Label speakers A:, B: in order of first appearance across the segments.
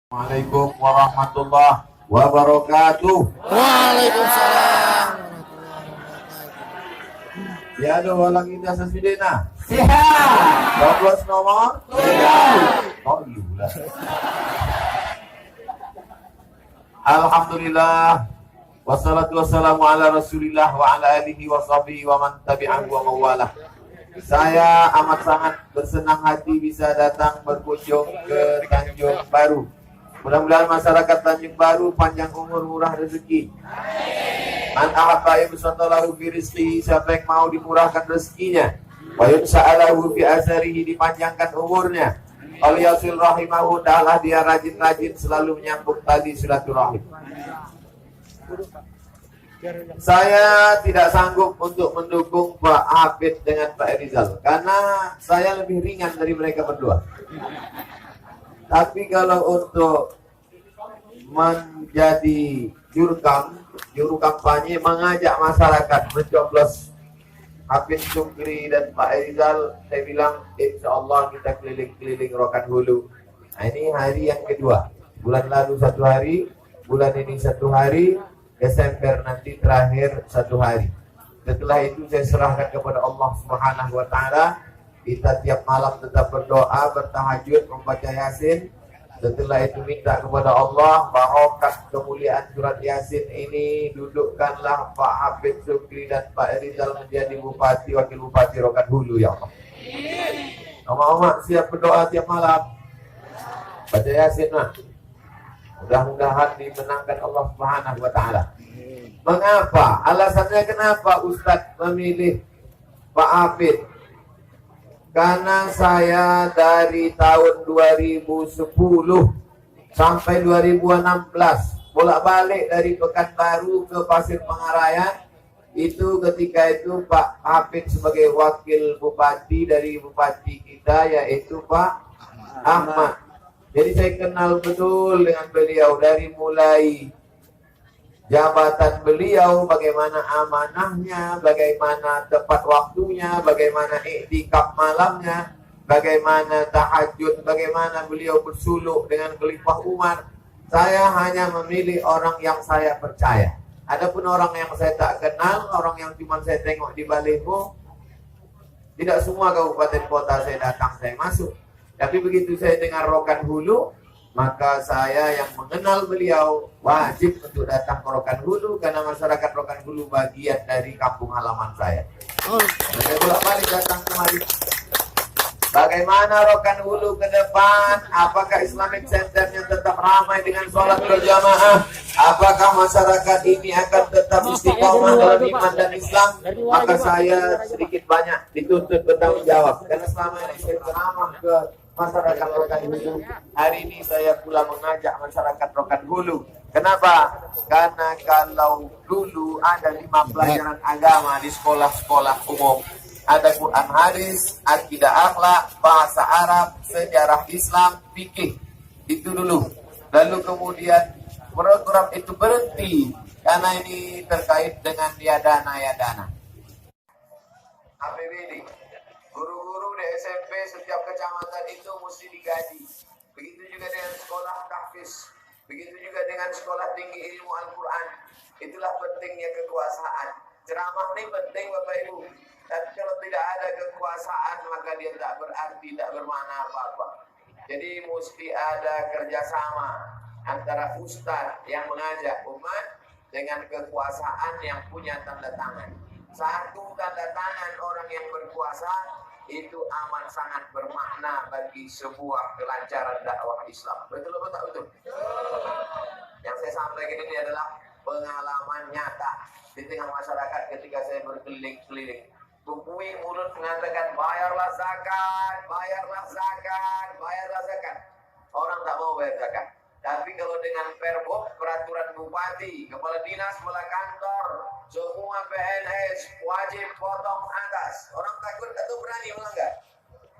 A: Assalamualaikum warahmatullahi wabarakatuh.
B: Waalaikumsalam.
A: Ya ada walang kita sesidena.
B: Sihat.
A: Coblos nomor 7. Oh iya. Alhamdulillah. Wassalatu wassalamu ala Rasulillah wa ala alihi wa sahbihi wa man tabi'ahu wa mawalah. Saya amat sangat bersenang hati bisa datang berkunjung ke Tanjung Baru. Mudah-mudahan masyarakat Tanjung Baru panjang umur, murah rezeki. Man ahabba yubsatallahu fi rizqihi, siapa yang mau dimurahkan rezekinya. Wa yunsa'alahu fi asarihi, dipanjangkan umurnya. Aliyasil rahimahu, ta'ala dia rajin-rajin selalu menyambung tali silaturahim. Saya tidak sanggup untuk mendukung Pak Hafid dengan Pak Rizal karena saya lebih ringan dari mereka berdua. Tapi kalau untuk menjadi juru kampanye, mengajak masyarakat mencoblos Hafid Syukri dan Pak Rizal, saya bilang insya Allah kita keliling-keliling Rokan Hulu. Nah, ini hari yang kedua. Bulan lalu 1 hari, bulan ini 1 hari, Desember nanti terakhir 1 hari. Setelah itu saya serahkan kepada Allah Subhanahu wa taala. Kita tiap malam tetap berdoa, bertahajud, membaca Yasin. Setelah itu minta kepada Allah barokah kemuliaan surat Yasin ini, dudukkanlah Pak Hafid Syukri dan Pak Rizal menjadi bupati, wakil bupati Rokan Hulu ya Allah. Oma-oma siap berdoa tiap malam. Baca Yasin lah. Mudah-mudahan dimenangkan Allah Subhanahu wa taala. Mengapa? Alasannya kenapa Ustadz memilih Pak Hafid? Karena saya dari tahun 2010 sampai 2016 bolak-balik dari Pekanbaru ke Pasir Pengarayan. Itu ketika itu Pak Hafid sebagai wakil bupati dari bupati kita yaitu Pak Ahmad. Jadi saya kenal betul dengan beliau dari mulai jabatan beliau, bagaimana amanahnya, bagaimana tepat waktunya, bagaimana iktikaf malamnya, bagaimana tahajud, bagaimana beliau bersuluk dengan Khalifah Umar. Saya hanya memilih orang yang saya percaya. Adapun orang yang saya tak kenal, orang yang cuma saya tengok di baliho, tidak semua kabupaten kota saya datang, saya masuk. Tapi begitu saya dengar Rokan Hulu, maka saya yang mengenal beliau wajib untuk datang ke Rokan Hulu karena masyarakat Rokan Hulu bagian dari kampung halaman saya. Saya bolak-balik datang kemari. Bagaimana Rokan Hulu ke depan? Apakah Islamic Centernya tetap ramai dengan sholat berjamaah? Apakah masyarakat ini akan tetap istiqomah dalam iman dan Islam? Maka saya sedikit banyak dituntut bertanggung jawab karena selama ini saya ceramah ke masyarakat Rokan Hulu. Hari ini saya pula mengajak masyarakat Rokan Hulu. Kenapa? Karena kalau dulu ada 5 pelajaran agama di sekolah-sekolah umum. Ada Quran hadis, akidah akhlak, bahasa Arab, sejarah Islam, fikih. Itu dulu. Lalu kemudian program itu berhenti karena ini terkait dengan yadana. APBD. Guru-guru di SMP setiap kecamatan itu mesti digaji. Begitu juga dengan sekolah tahfiz. Begitu juga dengan sekolah tinggi ilmu Al-Quran. Itulah pentingnya kekuasaan. Ceramah ini penting Bapak Ibu. Tapi kalau tidak ada kekuasaan maka dia tak berarti, tak bermakna apa-apa. Jadi mesti ada kerjasama antara ustadz yang mengajak umat dengan kekuasaan yang punya tanda tangan. Satu tanda tangan orang yang berkuasa itu amat sangat bermakna bagi sebuah kelancaran dakwah Islam. Betul atau tak betul? Yang saya sampaikan ini adalah pengalaman nyata di tengah masyarakat ketika saya berkeliling-keliling. Bukui mulut mengatakan bayarlah zakat, bayarlah zakat, bayarlah zakat. Orang tak mau bayar zakat. Tapi kalau dengan perbob, peraturan bupati, kepala dinas, kepala kantor, semua PNS wajib potong atas. Orang takut atau berani melanggar?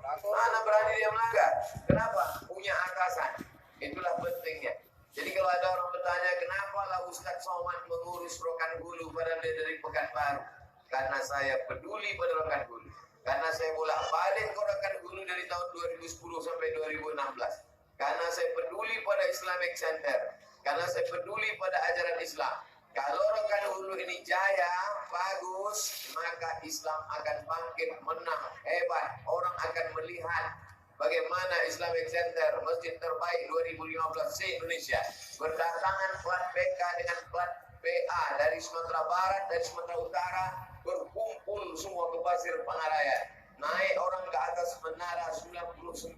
A: Mana berani dia melanggar? Kenapa? Punya atasan. Itulah pentingnya. Jadi kalau ada orang bertanya, kenapa lah Ustadz Somad mengurus Rokan Hulu padahal dia dari Pekanbaru? Karena saya peduli pada Rokan Hulu. Karena saya bolak-balik ke Rokan Hulu dari tahun 2010 sampai 2016. Karena saya peduli pada Islamic Center, karena saya peduli pada ajaran Islam. Kalau Rokan Hulu ini jaya, bagus, maka Islam akan bangkit, menang, hebat. Orang akan melihat bagaimana Islamic Center, masjid terbaik 2015 se-Indonesia, berdatangan plat PK dengan plat PA dari Sumatera Barat, dari Sumatera Utara, berkumpul semua ke Pasir Pangarayan. Naik orang ke atas menara 99.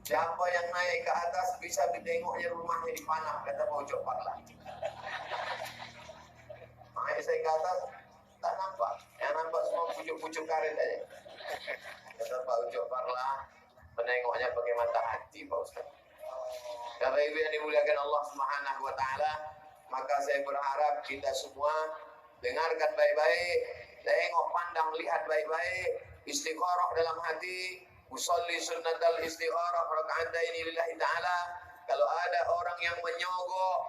A: Siapa yang naik ke atas bisa ditengoknya rumahnya di Panah, kata Pak Ucok Parla. Naik saya ke atas, tak nampak. Yang nampak semua pucuk-pucuk karet aja. Kata Pak Ucok Parla, menengoknya pakai mata hati, Pak Ustaz. Bapak Ibu yang dimuliakan Allah Subhanahu wa taala, maka saya berharap kita semua dengarkan baik-baik, tengok, pandang, lihat baik-baik, istikharah dalam hati, usolli sunnatal istikharah raka'ataini lillahi ta'ala. Kalau ada orang yang menyogok,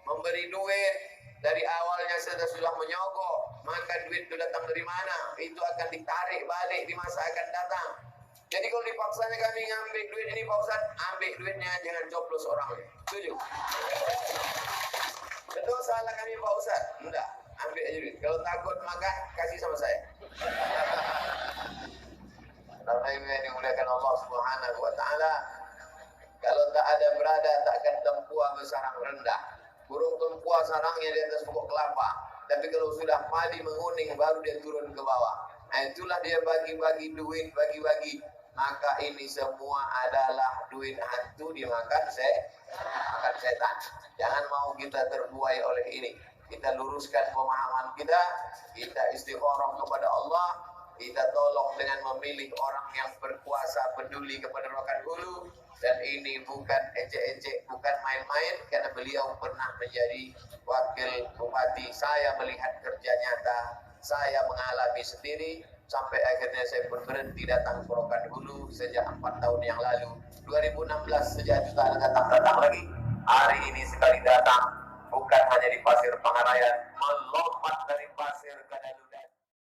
A: memberi duit, dari awalnya sudah menyogok, maka duit itu datang dari mana? Itu akan ditarik balik di masa akan datang. Jadi kalau dipaksanya kami ngambil duit ini Pak Ustaz, ambil duitnya, jangan coblos orangnya. Setuju? Betul salah kami Pak Ustaz? Enggak, ambil aja duit. Kalau takut makan, kasih sama saya. Bapak Ibu yang dimuliakan Allah Subhanahu wa taala, kalau tak ada berada, takkan tempuah bersarang rendah. Burung tempuah sarangnya di atas pokok kelapa, tapi kalau sudah padi menguning baru dia turun ke bawah. Nah, itulah dia bagi-bagi duit, bagi-bagi. Maka ini semua adalah duit hantu dimakan makan setan. Jangan mau kita terbuai oleh ini. Kita luruskan pemahaman kita, kita istikharah kepada Allah, kita tolong dengan memilih orang yang berkuasa, peduli kepada Rokan Hulu. Dan ini bukan ecek-ecek, bukan main-main, karena beliau pernah menjadi wakil bupati. Saya melihat kerja nyata, saya mengalami sendiri, sampai akhirnya saya pun berhenti datang ke Rokan Hulu sejak 4 tahun yang lalu. 2016 sejak jutaan datang lagi. Hari ini sekali datang, bukan hanya di Pasir Pangarayan, melompat dari pasir ke Daluda.